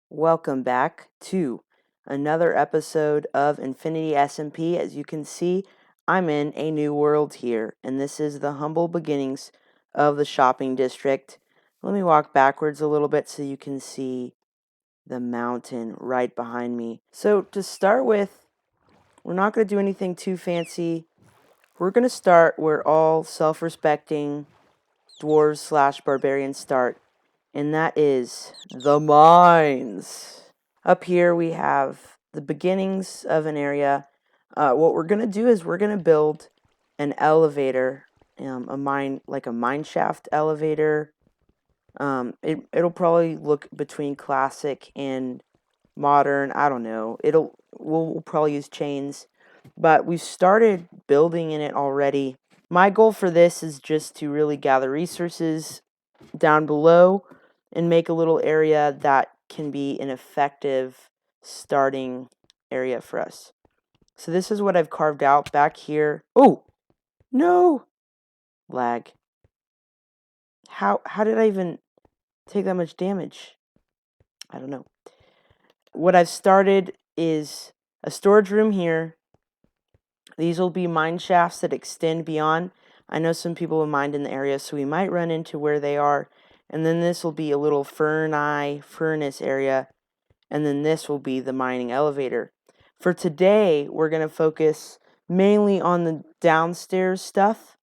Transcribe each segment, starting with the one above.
Welcome back to another episode of Infinity SMP. As you can see, I'm in a new world here, and this is the humble beginnings of the shopping district. Let me walk backwards a little bit so you can see the mountain right behind me. So to start with, we're not going to do anything too fancy. We're going to start where all self-respecting dwarves / barbarians start, and that is the mines. Up here we have the beginnings of an area. What we're going to do is we're going to build an elevator, a mine shaft elevator. It'll probably look between classic and modern. I don't know. We'll probably use chains, but we've started building in it already. My goal for this is just to really gather resources down below and make a little area that can be an effective starting area for us. So this is what I've carved out back here. Oh, no! Lag. How did I even take that much damage? I don't know. What I've started is a storage room here. These will be mine shafts that extend beyond. I know some people will mine in the area, so we might run into where they are. And then this will be a little furnace area. And then this will be the mining elevator. For today, we're going to focus mainly on the downstairs stuff.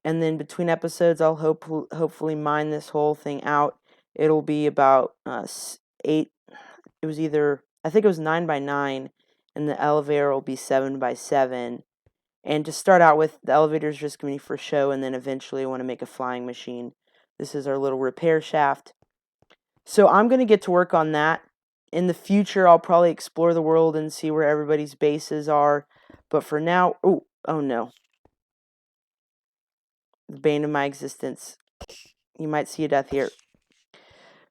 And then between episodes, I'll hopefully mine this whole thing out. It'll be about 8. It was I think it was 9 by 9. And the elevator will be 7 by 7. And to start out with, the elevator is just going to be for show, and then eventually I want to make a flying machine. This is our little repair shaft. So I'm going to get to work on that. In the future, I'll probably explore the world and see where everybody's bases are. But for now, oh no. The bane of my existence. You might see a death here.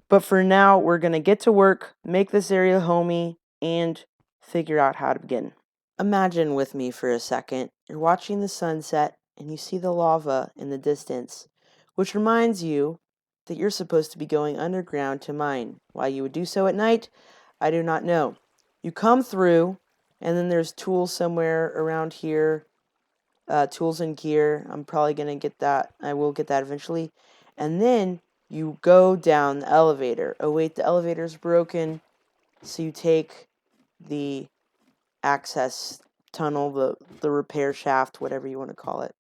But for now, we're going to get to work, make this area homey, and figure out how to begin. Imagine with me for a second, you're watching the sunset and you see the lava in the distance, which reminds you that you're supposed to be going underground to mine. Why you would do so at night, I do not know. You come through, and then there's tools somewhere around here, tools and gear. I'm probably going to get that. I will get that eventually. And then you go down the elevator. Oh wait, the elevator's broken, so you take the access tunnel, the repair shaft, whatever you want to call it.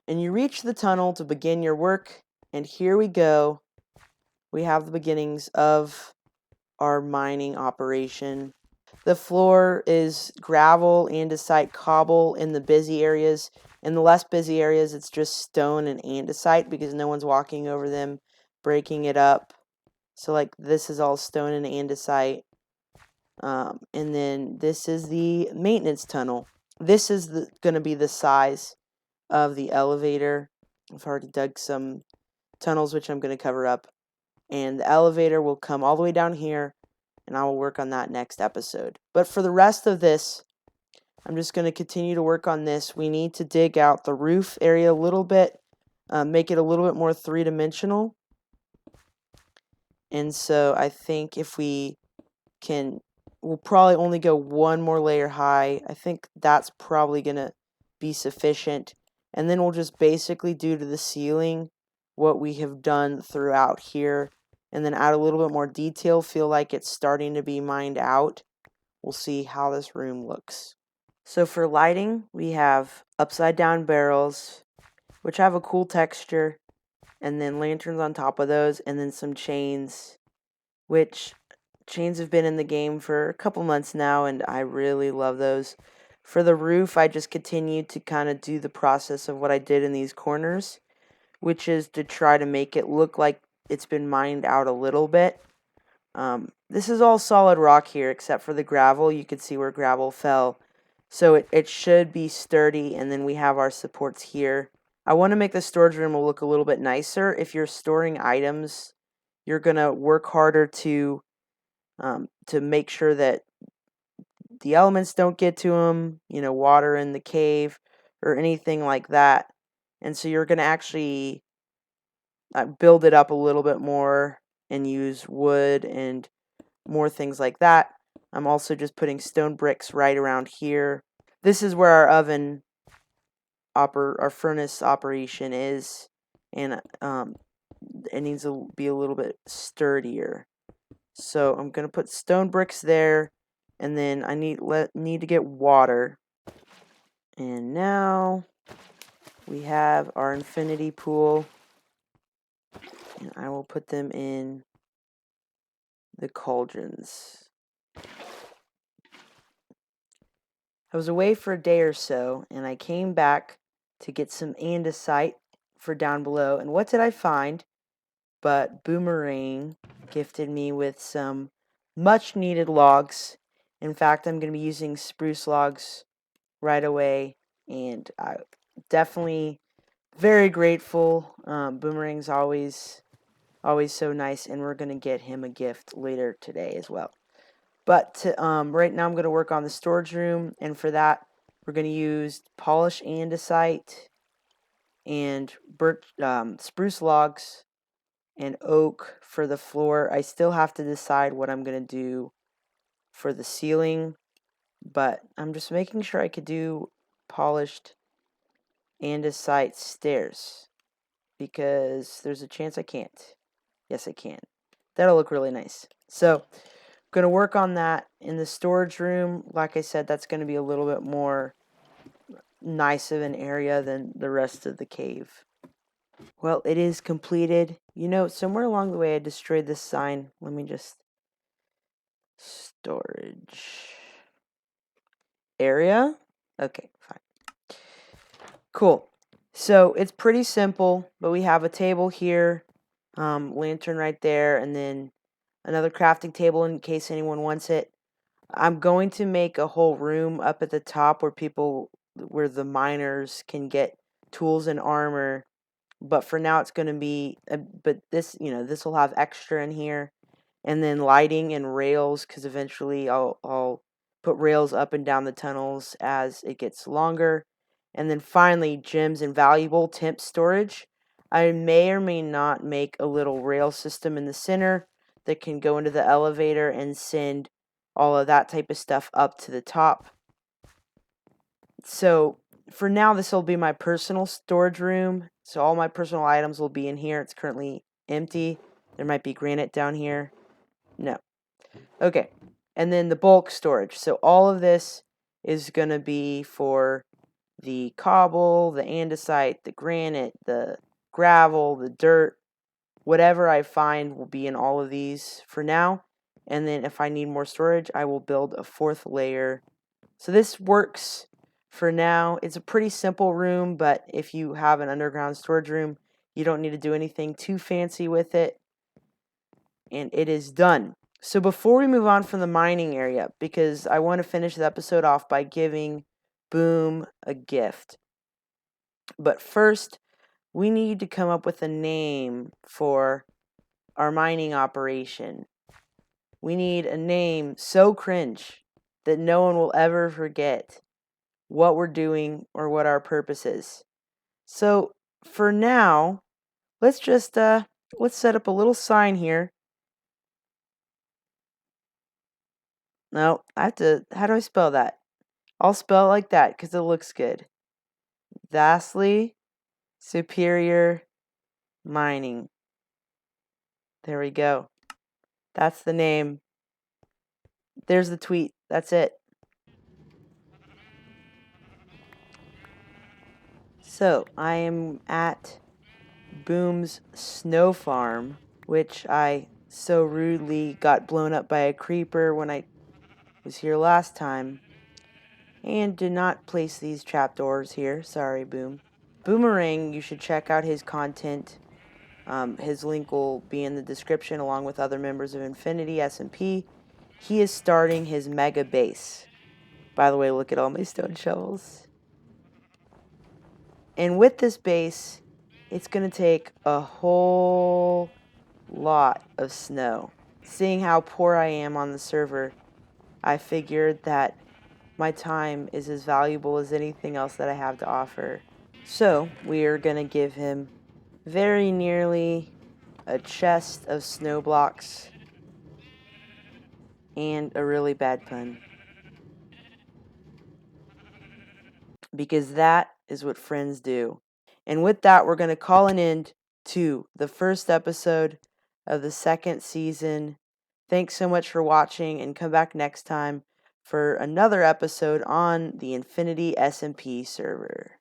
And you reach the tunnel to begin your work, and here we go. We have the beginnings of our mining operation. The floor is gravel, andesite, cobble in the busy areas. In the less busy areas, it's just stone and andesite because no one's walking over them, breaking it up. So like this is all stone and andesite. And then this is the maintenance tunnel. This is going to be the size of the elevator. I've already dug some tunnels, which I'm going to cover up. And the elevator will come all the way down here, and I will work on that next episode. But for the rest of this, I'm just going to continue to work on this. We need to dig out the roof area a little bit, make it a little bit more three-dimensional. And so I think if we can, we'll probably only go one more layer high. I think that's probably going to be sufficient. And then we'll just basically do to the ceiling what we have done throughout here. And then add a little bit more detail, feel like it's starting to be mined out. We'll see how this room looks. So for lighting, we have upside down barrels, which have a cool texture, and then lanterns on top of those, and then some chains, which chains have been in the game for a couple months now, and I really love those. For the roof, I just continued to kind of do the process of what I did in these corners, which is to try to make it look like it's been mined out a little bit. This is all solid rock here, except for the gravel. You can see where gravel fell. So it should be sturdy, and then we have our supports here. I want to make the storage room look a little bit nicer. If you're storing items, you're going to work harder to make sure that the elements don't get to them, water in the cave or anything like that. And so you're going to actually build it up a little bit more and use wood and more things like that. I'm also just putting stone bricks right around here. This is where our furnace operation is, and it needs to be a little bit sturdier. So I'm gonna put stone bricks there, and then I need to get water. And now we have our infinity pool, and I will put them in the cauldrons. I was away for a day or so, and I came back to get some andesite for down below. And what did I find? But Boomerang gifted me with some much needed logs. In fact, I'm going to be using spruce logs right away, and I definitely very grateful. Boomerang's always so nice, and we're going to get him a gift later today as well. But right now I'm going to work on the storage room, and for that we're going to use polished andesite and spruce logs and oak for the floor. I still have to decide what I'm going to do for the ceiling, but I'm just making sure I could do polished andesite stairs, because there's a chance I can't. Yes, I can. That'll look really nice. So going to work on that in the storage room. Like I said, that's going to be a little bit more nice of an area than the rest of the cave. Well, it is completed. You know, somewhere along the way I destroyed this sign. Let me just... storage area? Okay, fine. Cool. So it's pretty simple, but we have a table here, lantern right there, and then another crafting table in case anyone wants it. I'm going to make a whole room up at the top where the miners can get tools and armor. But for now, it's going to be, but this will have extra in here, and then lighting and rails, because eventually I'll put rails up and down the tunnels as it gets longer. And then finally, gems and valuable temp storage. I may or may not make a little rail system in the center that can go into the elevator and send all of that type of stuff up to the top. So for now, this will be my personal storage room. So all my personal items will be in here. It's currently empty. There might be granite down here. No. Okay. And then the bulk storage. So all of this is going to be for the cobble, the andesite, the granite, the gravel, the dirt. Whatever I find will be in all of these for now. And then if I need more storage, I will build a fourth layer. So this works for now. It's a pretty simple room, but if you have an underground storage room, you don't need to do anything too fancy with it. And it is done. So before we move on from the mining area, because I want to finish the episode off by giving Boom a gift. But first, we need to come up with a name for our mining operation. We need a name so cringe that no one will ever forget what we're doing or what our purpose is. So for now, let's just let's set up a little sign here. No, I have to, how do I spell that? I'll spell it like that because it looks good. Vastly superior mining. There we go. That's the name. There's the tweet. That's it. So I am at Boom's snow farm, which I so rudely got blown up by a creeper when I was here last time, and did not place these trapdoors here. Sorry, Boom. Boomerang, you should check out his content. His link will be in the description along with other members of Infinity SMP. He is starting his mega base. By the way, look at all my stone shovels. And with this base, it's going to take a whole lot of snow. Seeing how poor I am on the server, I figured that my time is as valuable as anything else that I have to offer. So we are going to give him very nearly a chest of snow blocks. and a really bad pun. Because that is what friends do. And with that, we're going to call an end to the first episode of the second season. Thanks so much for watching, and come back next time for another episode on the Infinity SMP server.